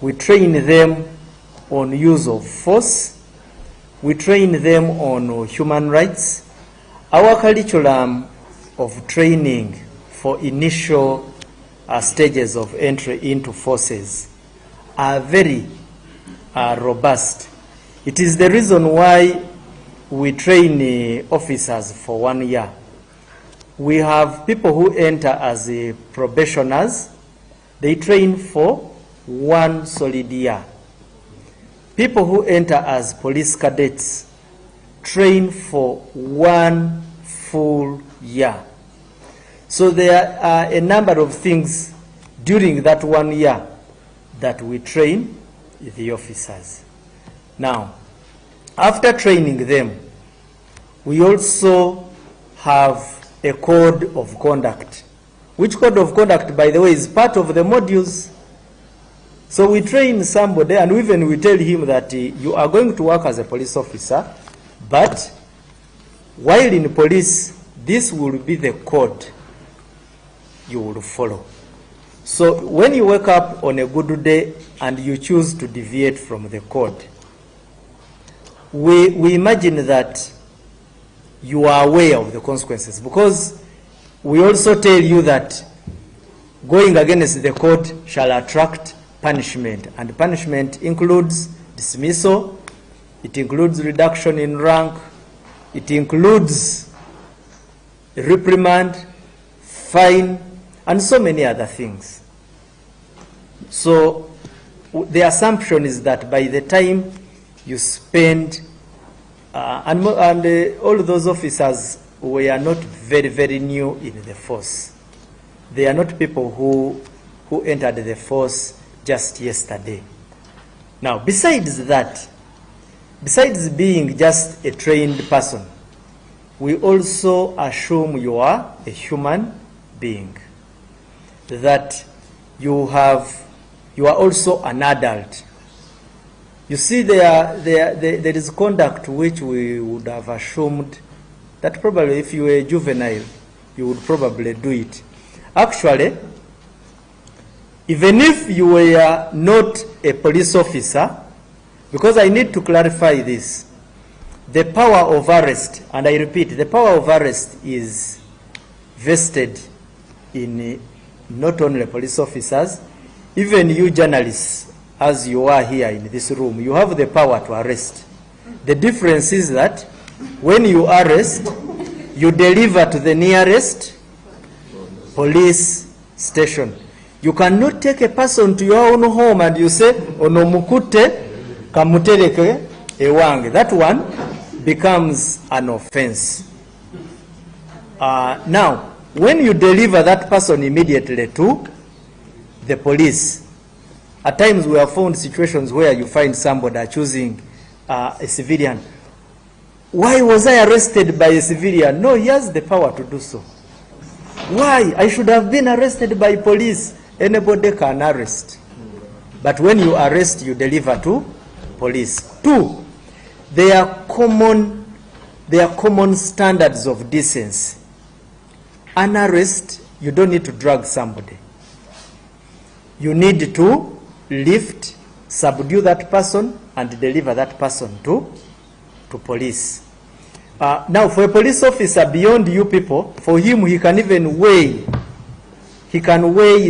We train them on use of force. We train them on human rights. Our curriculum of training for initial stages of entry into forces are very robust. It is the reason why we train officers for 1 year. We have people who enter as probationers. They train for 1 solid year. People who enter as police cadets train for 1 full year. So there are a number of things during that 1 year that we train the officers. Now, after training them, we also have a code of conduct, which code of conduct, by the way, is part of the modules. So we train somebody, and even we tell him that you are going to work as a police officer, but while in police, this will be the code you will follow. So when you wake up on a good day and you choose to deviate from the code, we imagine that you are aware of the consequences, because we also tell you that going against the code shall attract punishment, and punishment includes dismissal, it includes reduction in rank, it includes reprimand, fine, and so many other things. So the assumption is that by the time you spend, and all those officers were not very new in the force. They are not people who entered the force just yesterday. Now, besides that, besides being just a trained person, we also assume you are a human being, that you are also an adult. You see, there is conduct which we would have assumed that probably if you were a juvenile, you would probably do it. Actually, even if you were not a police officer, because I need to clarify this, the power of arrest, and I repeat, the power of arrest is vested in not only police officers, even you journalists, as you are here in this room, you have the power to arrest. The difference is that when you arrest, you deliver to the nearest police station. You cannot take a person to your own home and you say, onomukute kamutereke ewange. That one becomes an offense. Now, when you deliver that person immediately to the police, at times we have found situations where you find somebody choosing a civilian. Why was I arrested by a civilian? No, he has the power to do so. Why? I should have been arrested by police. Anybody can arrest. But when you arrest, you deliver to police. 2, there are common standards of decency. An arrest, you don't need to drag somebody. You need to lift, subdue that person, and deliver that person to police. Now, for a police officer, beyond you people, for him, he can even weigh. He can weigh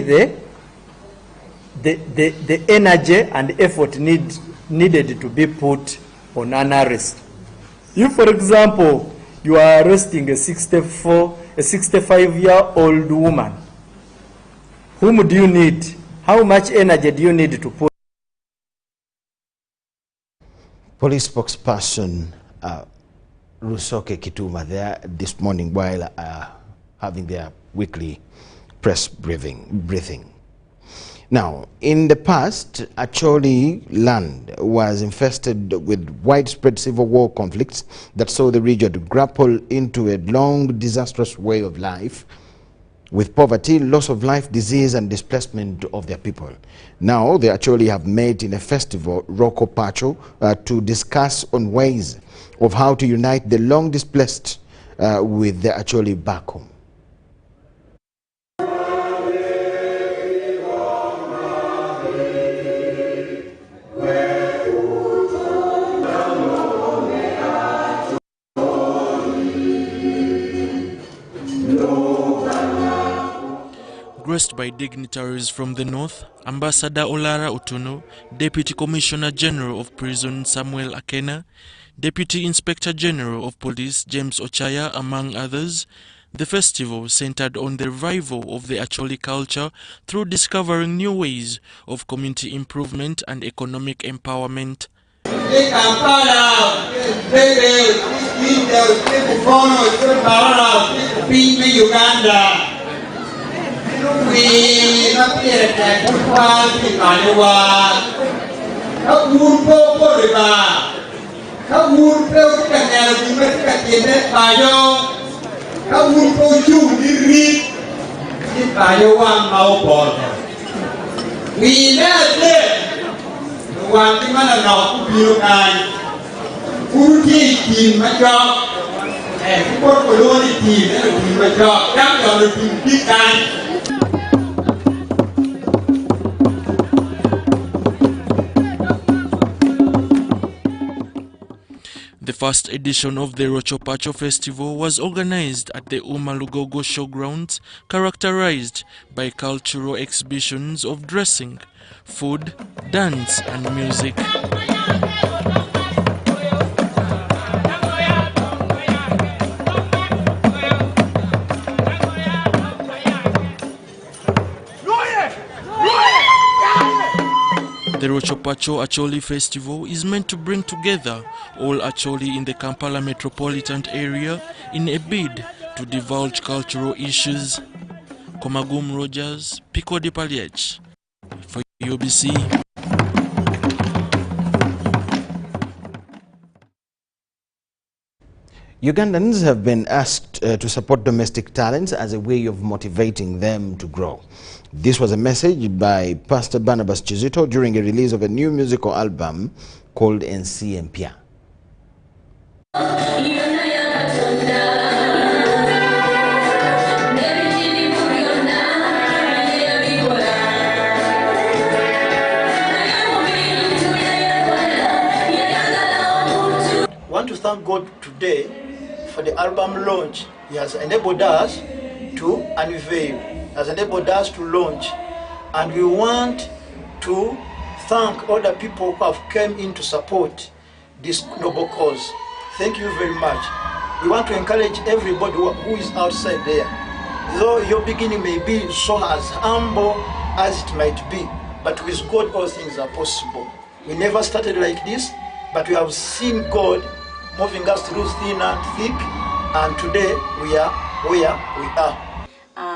the energy and effort needed to be put on an arrest. If, for example, you are arresting a 65-year-old woman, whom do you need? How much energy do you need to put? Police spokesperson Rusoke Kituma there this morning while having their weekly press briefing. Now, in the past, Acholi land was infested with widespread civil war conflicts that saw the region grapple into a long, disastrous way of life with poverty, loss of life, disease, and displacement of their people. Now, they actually have met in a festival, Roo Pacho, to discuss on ways of how to unite the long displaced with the Acholi back home. addressed by dignitaries from the north, Ambassador Olara Otono, Deputy Commissioner General of Prison Samuel Akena, Deputy Inspector General of Police James Ochaya, among others. The festival centered on the revival of the Acholi culture through discovering new ways of community improvement and economic empowerment. The first edition of the Roo Pacho Festival was organized at the Umalugogo Showgrounds, characterized by cultural exhibitions of dressing, food, dance, and music. The Roo Pacho Acholi Festival is meant to bring together all Acholi in the Kampala metropolitan area in a bid to divulge cultural issues. Komagum Rogers, Pico de Parish, for UBC. Ugandans have been asked to support domestic talents as a way of motivating them to grow. This was a message by Pastor Barnabas Chizito during a release of a new musical album called NC Mpya. I want to thank God today for the album launch. He has enabled us to unveil, has enabled us to launch, and we want to thank all the people who have come in to support this noble cause. Thank you very much. We want to encourage everybody who is outside there. Though your beginning may be so as humble as it might be, but with God all things are possible. We never started like this, but we have seen God moving us through thin and thick, and today we are where we are.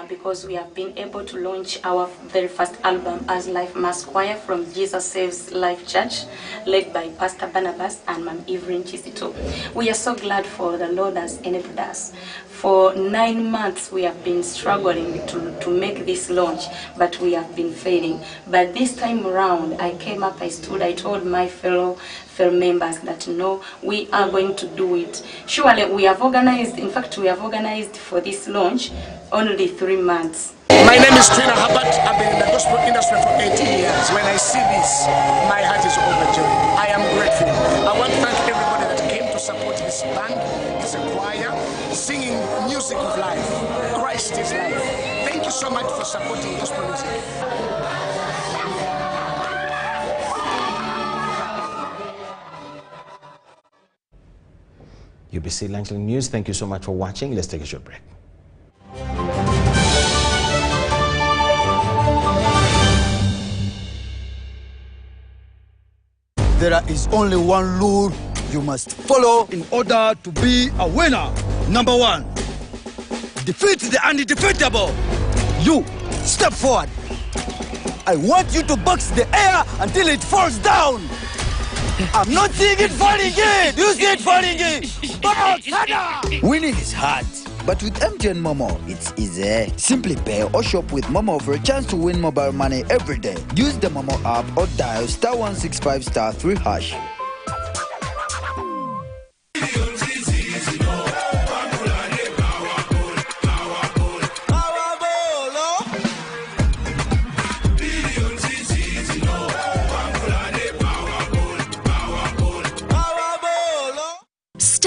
Because we have been able to launch our very first album as Life Mass Choir from Jesus Saves Life Church, led by Pastor Barnabas and Ma'am Evelyn Chisito. We are so glad for the Lord has enabled us. For 9 months we have been struggling to make this launch, but we have been failing. But this time around, I came up, I stood, I told my fellow members that no, we are going to do it. Surely we have organized, in fact we have organized for this launch only 3 months. My name is Trina Habat. I've been in the gospel industry for 18 years. When I see this, my heart is overjoyed. I am grateful. I want to thank everybody that came to support this band. It's a choir singing music of life. Christ is life. Thank you so much for supporting gospel music. UBC Langston News, thank you so much for watching. Let's take a short break. There is only one rule you must follow in order to be a winner. Number 1, defeat the undefeatable. You, step forward. I want you to box the air until it falls down. I'm not seeing it falling in. You see it falling in. Box, winning is hard, but with MTN Momo, it's easy. Simply pay or shop with Momo for a chance to win mobile money every day. Use the Momo app or dial *165*3#.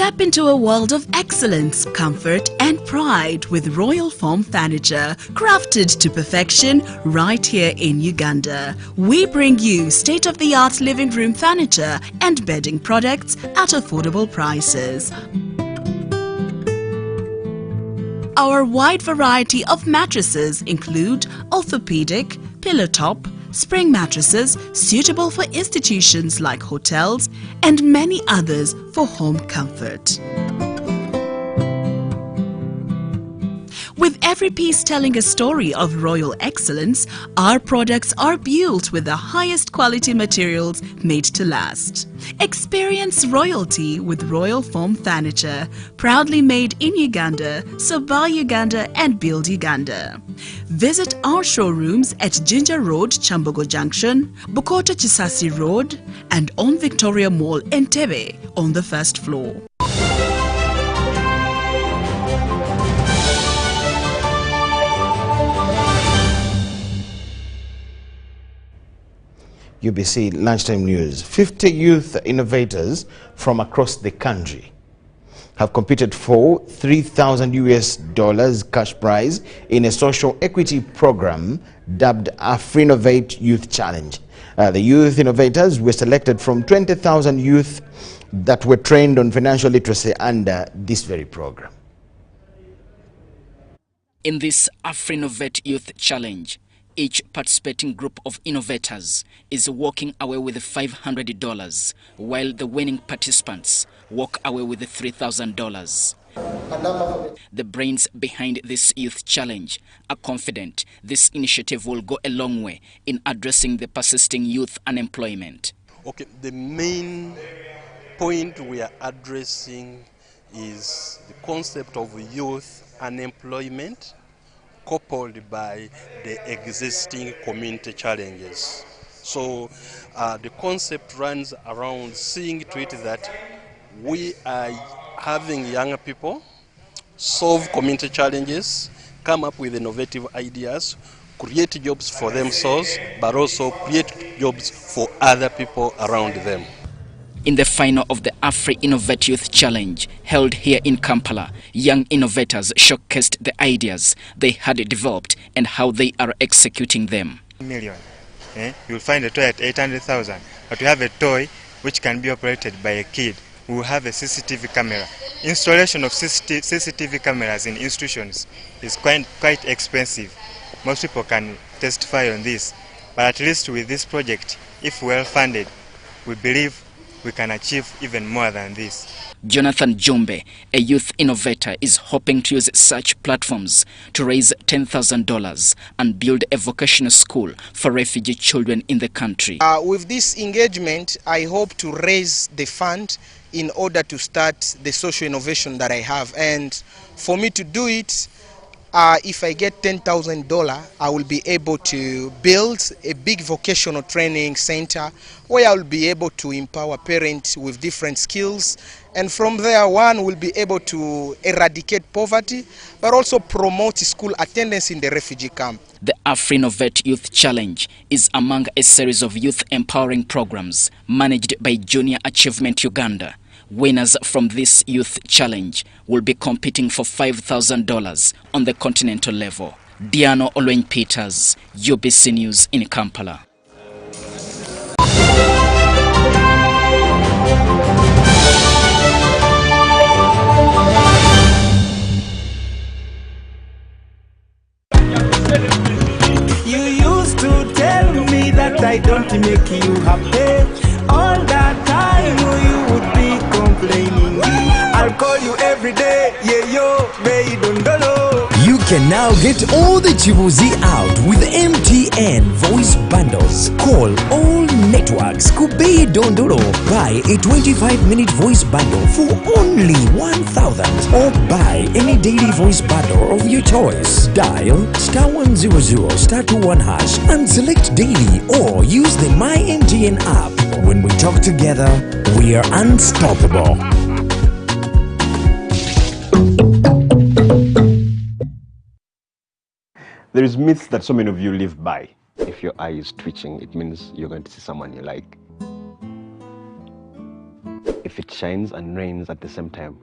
Step into a world of excellence, comfort and pride with Royal Form Furniture, crafted to perfection right here in Uganda. We bring you state-of-the-art living room furniture and bedding products at affordable prices. Our wide variety of mattresses include orthopedic, pillow top, spring mattresses suitable for institutions like hotels and many others for home comfort. With every piece telling a story of royal excellence, our products are built with the highest quality materials made to last. Experience royalty with Royal Form Furniture, proudly made in Uganda, so buy Uganda and build Uganda. Visit our showrooms at Ginger Road, Chambogo Junction, Bukoto Chisasi Road, and on Victoria Mall, Entebbe, on the first floor. UBC Lunchtime News. 50 youth innovators from across the country have competed for $3,000 cash prize in a social equity program dubbed Afrinnovate Youth Challenge. The youth innovators were selected from 20,000 youth that were trained on financial literacy under this very program. In this Afrinnovate Youth Challenge, each participating group of innovators is walking away with $500, while the winning participants walk away with $3,000. The brains behind this youth challenge are confident this initiative will go a long way in addressing the persisting youth unemployment. Okay, the main point we are addressing is the concept of youth unemployment, coupled by the existing community challenges. So the concept runs around seeing to it that we are having young people solve community challenges, come up with innovative ideas, create jobs for themselves, but also create jobs for other people around them. In the final of the Afrinnovate Youth Challenge, held here in Kampala, young innovators showcased the ideas they had developed and how they are executing them. You'll find a toy at 800,000, but we have a toy which can be operated by a kid who will have a CCTV camera. Installation of CCTV cameras in institutions is quite expensive. Most people can testify on this, but at least with this project, if well funded, we believe we can achieve even more than this. Jonathan Jumbe, a youth innovator, is hoping to use such platforms to raise $10,000 and build a vocational school for refugee children in the country. With this engagement, I hope to raise the fund in order to start the social innovation that I have. And for me to do it, if I get $10,000, I will be able to build a big vocational training center where I will be able to empower parents with different skills. And from there, one will be able to eradicate poverty, but also promote school attendance in the refugee camp. The Afrinnovate Youth Challenge is among a series of youth empowering programs managed by Junior Achievement Uganda. Winners from this youth challenge will be competing for $5,000 on the continental level. Diano Olwen Peters, UBC News in Kampala. You used to tell me that I don't make you happy. All that time you would be complaining. I'll call you every day, yeah yo, baby dondolo. You can now get all the Chibuzi out with MTN voice bundles. Call all networks, Kubei Dondoro. Buy a 25-minute voice bundle for only 1,000 or buy any daily voice bundle of your choice. Dial *100 *21# and select daily or use the My MTN app. When we talk together, we are unstoppable. There is myths that so many of you live by. If your eye is twitching, it means you're going to see someone you like. If it shines and rains at the same time,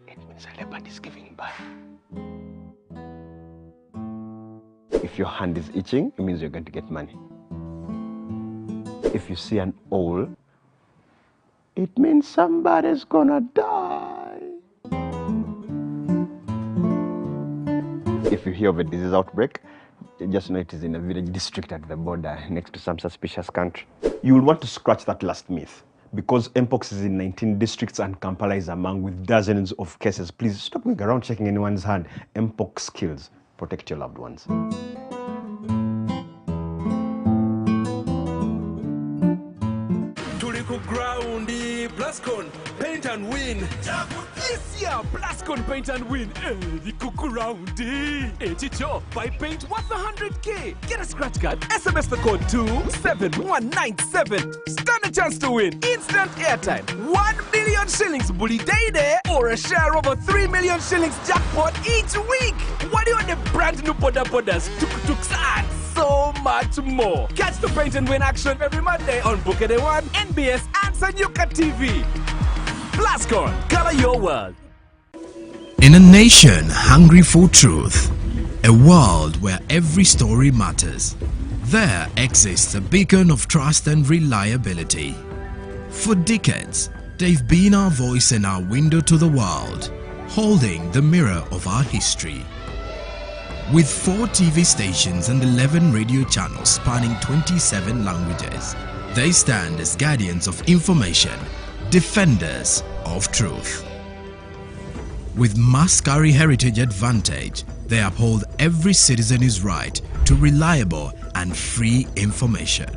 it means a leopard is giving birth. If your hand is itching, it means you're going to get money. If you see an owl, it means somebody's gonna die. If you hear of a disease outbreak, just know it is in a village district at the border next to some suspicious country. You will want to scratch that last myth. Because Mpox is in 19 districts and Kampala is among with dozens of cases, please stop going around checking anyone's hand. Mpox kills. Protect your loved ones. Plascon, paint and win. Yes, yeah, Plascon, paint and win. The cuckoo roundy. Chicho, buy paint worth 100K. Get a scratch card. SMS the code to 7197. Stand a chance to win instant airtime, 1 million shillings bully day day, or a share of a 3 million shillings jackpot each week. What do you want the brand new podas, tuk-tuks, and so much more? Catch the paint and win action every Monday on Bukede One, NBS, and Sanyuka TV. Plascon, color your world. In a nation hungry for truth, a world where every story matters, there exists a beacon of trust and reliability. For decades, they've been our voice and our window to the world, holding the mirror of our history. With 4 TV stations and 11 radio channels spanning 27 languages, they stand as guardians of information, defenders of truth. With Mascari Heritage Advantage, they uphold every citizen's right to reliable and free information.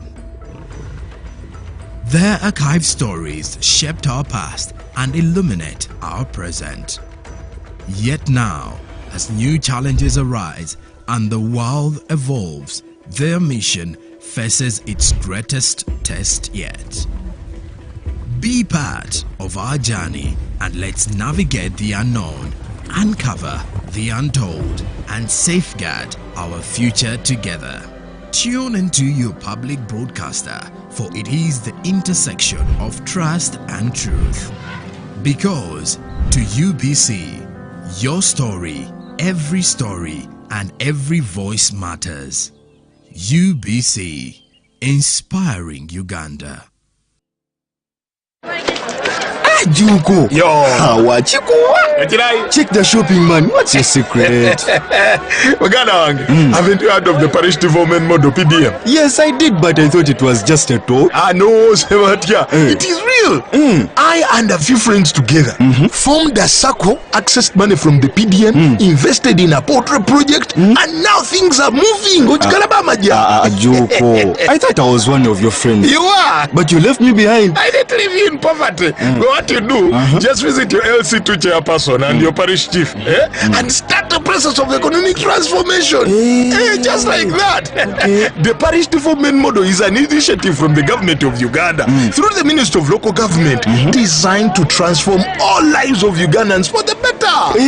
Their archived stories shaped our past and illuminate our present. Yet now, as new challenges arise and the world evolves, their mission faces its greatest test yet. Be part of our journey and let's navigate the unknown, uncover the untold, and safeguard our future together. Tune into your public broadcaster, for it is the intersection of trust and truth. Because to UBC, your story, every story, and every voice matters. UBC, inspiring Uganda. Juko. Yo. Check the shopping, man. What's your secret? Haven't you heard of the Parish development model PDM? Yes, I did, but I thought it was just a talk. No, Sebatia. It is real. I and a few friends together formed a circle, accessed money from the PDM, invested in a portrait project, and now things are moving. Juko. I thought I was one of your friends. You are. But you left me behind. I didn't leave you in poverty. What you do, just visit your LC2 chairperson and your parish chief and start the process of economic transformation. Just like that. The Parish development model is an initiative from the government of Uganda through the Ministry of Local Government designed to transform all lives of Ugandans for the better.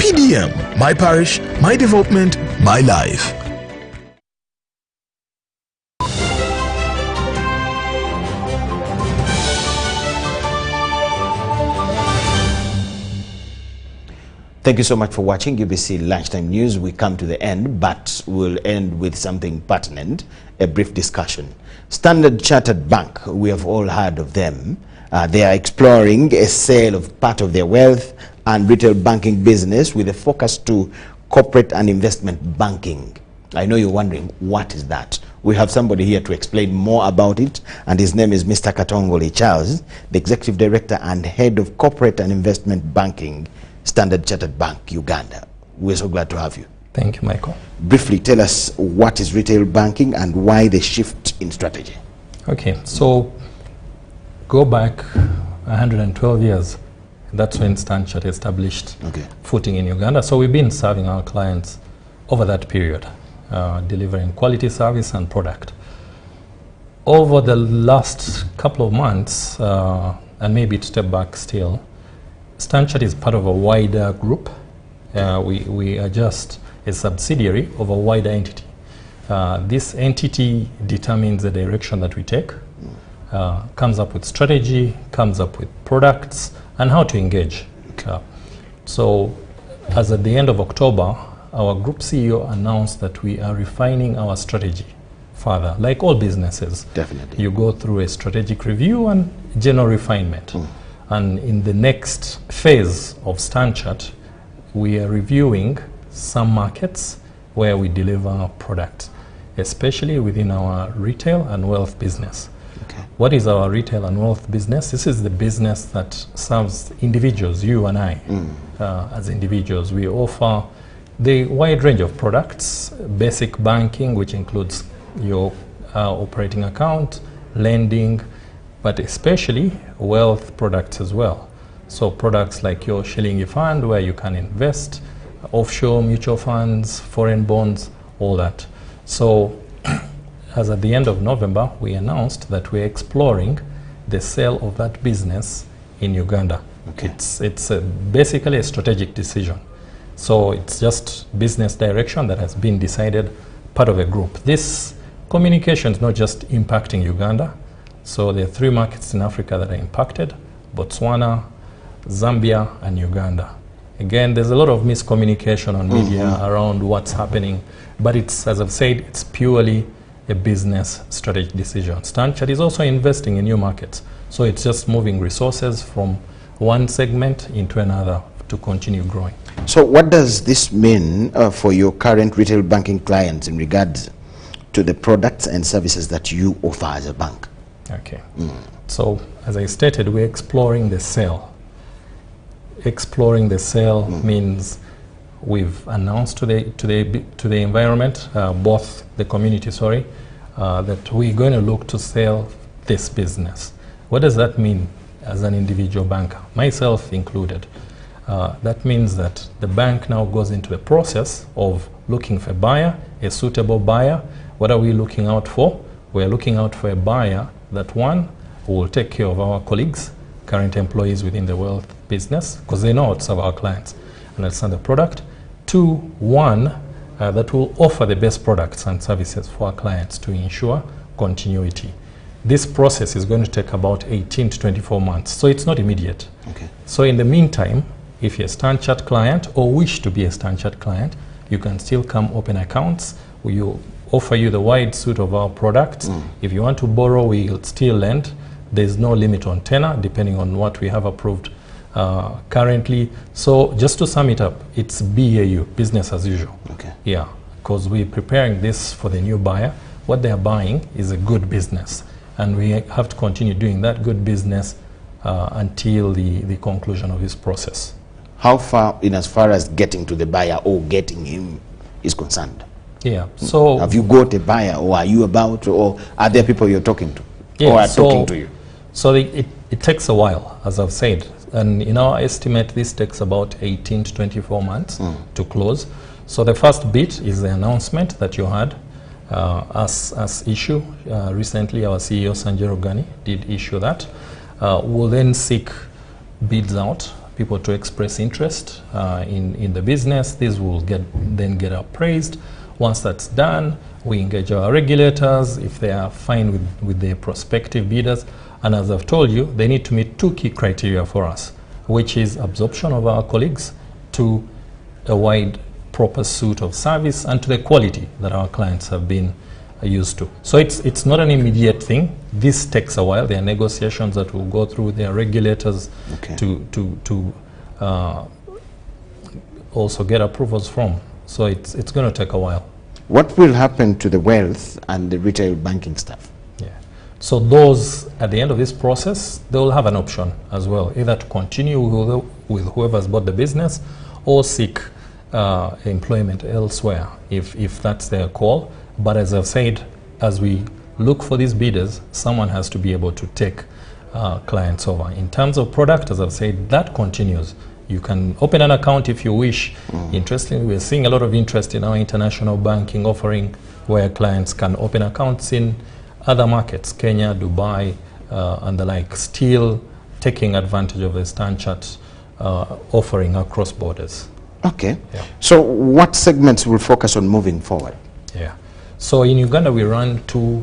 PDM, my parish, my development, my life. Thank you so much for watching UBC Lunchtime News. We come to the end, but we'll end with something pertinent, a brief discussion. Standard Chartered Bank, we have all heard of them. They are exploring a sale of part of their wealth and retail banking business with a focus to corporate and investment banking. I know you're wondering, what is that? We have somebody here to explain more about it, and his name is Mr. Katongole Charles, the Executive Director and Head of Corporate and Investment Banking, Standard Chartered Bank, Uganda. We're so glad to have you. Thank you, Michael. Briefly, tell us what is retail banking and why the shift in strategy. Okay, so go back 112 years. That's when Standard Chartered established footing in Uganda. So we've been serving our clients over that period, delivering quality service and product. Over the last couple of months, and maybe to step back still, Standard Chartered is part of a wider group. We are just a subsidiary of a wider entity. This entity determines the direction that we take, comes up with strategy, comes up with products, and how to engage. So as at the end of October, our group CEO announced that we are refining our strategy further. Like all businesses, definitely, you go through a strategic review and general refinement. And in the next phase of StanChat, we are reviewing some markets where we deliver products, especially within our retail and wealth business. What is our retail and wealth business? This is the business that serves individuals, you and I. As individuals, we offer the wide range of products, basic banking, which includes your operating account, lending, but especially wealth products as well. So products like your Shilingi fund, where you can invest, offshore mutual funds, foreign bonds, all that. So as at the end of November, we announced that we're exploring the sale of that business in Uganda. It's basically a strategic decision. So it's just business direction that has been decided, part of a group. This communication is not just impacting Uganda. So there are 3 markets in Africa that are impacted: Botswana, Zambia, and Uganda. Again, there's a lot of miscommunication on media around what's happening, but it's, as I've said, it's purely a business strategic decision. StanChat is also investing in new markets. So it's just moving resources from one segment into another to continue growing. So what does this mean for your current retail banking clients in regards to the products and services that you offer as a bank? Okay. So as I stated, we're exploring the sale. Exploring the sale means we've announced to the environment, both the community, that we're going to look to sell this business. What does that mean as an individual banker, myself included? That means that the bank now goes into the process of looking for a buyer, a suitable buyer. What are we looking out for? We're looking out for a buyer that, one, will take care of our colleagues, current employees within the wealth business, because they know how to serve our clients and understand the product. 2, one, that will offer the best products and services for our clients to ensure continuity. This process is going to take about 18 to 24 months, so it's not immediate. So in the meantime, if you're a StanChat client or wish to be a StanChat client, you can still come open accounts. We'll offer you the wide suite of our products. If you want to borrow, we'll still lend. There's no limit on tenor, depending on what we have approved currently. So just to sum it up, it's BAU, business as usual. Yeah, because we're preparing this for the new buyer. What they're buying is a good business, and we have to continue doing that good business until the conclusion of this process. How far, in as far as getting to the buyer or getting him is concerned? Yeah, so have you got a buyer, or are you about, or are there people you're talking to, or are talking to you? So it takes a while, as I've said, and in our estimate, this takes about 18 to 24 months to close. So the first bit is the announcement that you had as issue. Recently, our CEO Sanjay Rogani did issue that. We'll then seek bids out, people to express interest in the business. These will then get appraised. Once that's done, we engage our regulators if they are fine with the prospective bidders. And as I've told you, they need to meet 2 key criteria for us, which is absorption of our colleagues to a wide, proper suite of service and to the quality that our clients have been used to. So it's not an immediate thing. This takes a while. There are negotiations that will go through their regulators to also get approvals from. So it's going to take a while. What will happen to the wealth and the retail banking staff? So those, at the end of this process, they will have an option as well, either to continue with whoever's bought the business or seek employment elsewhere if that's their call. But as I've said, as we look for these bidders, someone has to be able to take clients over. In terms of product, as I've said, that continues. You can open an account if you wish. Interestingly, we're seeing a lot of interest in our international banking offering, where clients can open accounts in other markets, Kenya, Dubai, and the like, still taking advantage of the StanChat offering across borders. Okay. Yeah. So what segments will focus on moving forward? Yeah. So in Uganda, we run 2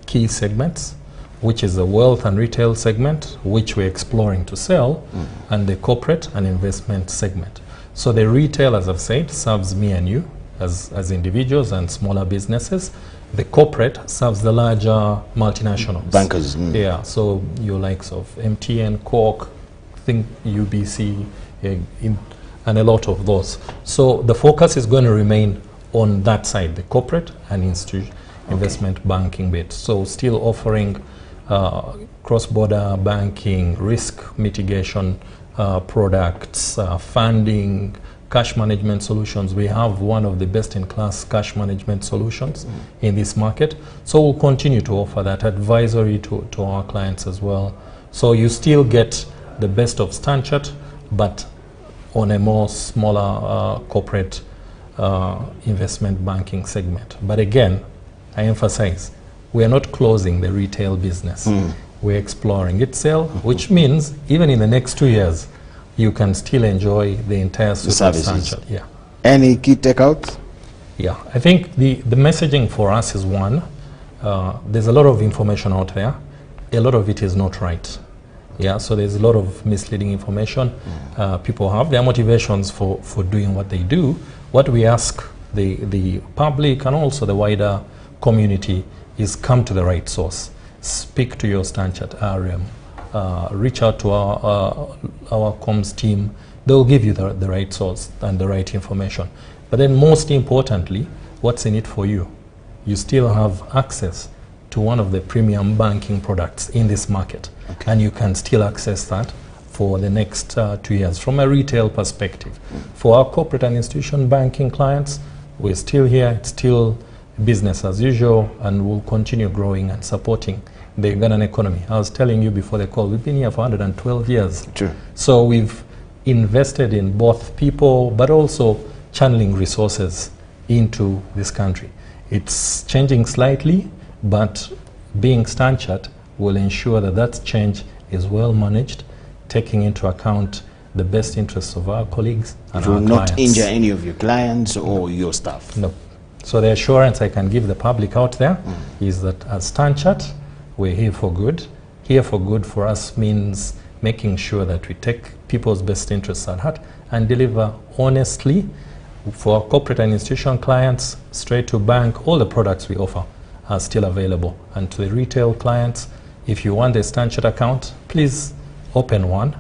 key segments. which is the wealth and retail segment, which we're exploring to sell, and the corporate and investment segment. So the retail, as I've said, serves me and you as individuals and smaller businesses. The corporate serves the larger multinationals. Bankers. Yeah, so your likes of MTN, Cork, think UBC, and a lot of those. So the focus is going to remain on that side, the corporate and investment banking bit. So still offering cross-border banking, risk mitigation products, funding, cash management solutions. We have one of the best-in-class cash management solutions in this market. So we'll continue to offer that advisory to our clients as well. So you still get the best of Stanchart, but on a more smaller corporate investment banking segment. But again, I emphasize, we are not closing the retail business. We're exploring it sale, which means even in the next 2 years, you can still enjoy the entire services. Yeah. Any key takeouts? Yeah, I think the messaging for us is one, there's a lot of information out there. A lot of it is not right. Yeah, so there's a lot of misleading information. People have their motivations for doing what they do. What we ask the public and also the wider community is come to the right source. Speak to your Stanchart RM. Reach out to our comms team. They'll give you the right source and the right information. But then most importantly, what's in it for you? You still have access to one of the premium banking products in this market. And you can still access that for the next 2 years from a retail perspective. For our corporate and institution banking clients, we're still here. It's still business as usual, and we'll continue growing and supporting the Ugandan economy. I was telling you before the call, we've been here for 112 years. True. So we've invested in both people, but also channeling resources into this country. It's changing slightly, but being Stanchart will ensure that that change is well managed, taking into account the best interests of our colleagues and it will our not clients. injure any of your clients or your staff. No. So the assurance I can give the public out there is that as Stanchart, we're here for good. Here for good for us means making sure that we take people's best interests at heart and deliver honestly for our corporate and institutional clients, straight to bank. All the products we offer are still available. And to the retail clients, if you want a Stanchart account, please open one.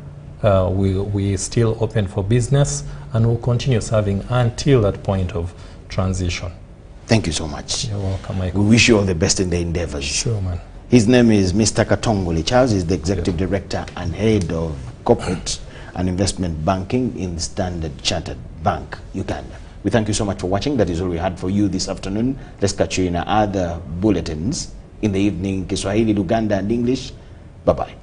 We still open for business, and we'll continue serving until that point of transition. Thank you so much. You're welcome, Michael. We wish you all the best in the endeavors. Sure, man. His name is Mr. Katongole Charles. He's the Executive Director and Head of Corporate and Investment Banking in Standard Chartered Bank, Uganda. We thank you so much for watching. That is all we had for you this afternoon. Let's catch you in our other bulletins in the evening, Kiswahili, Luganda, and English. Bye-bye.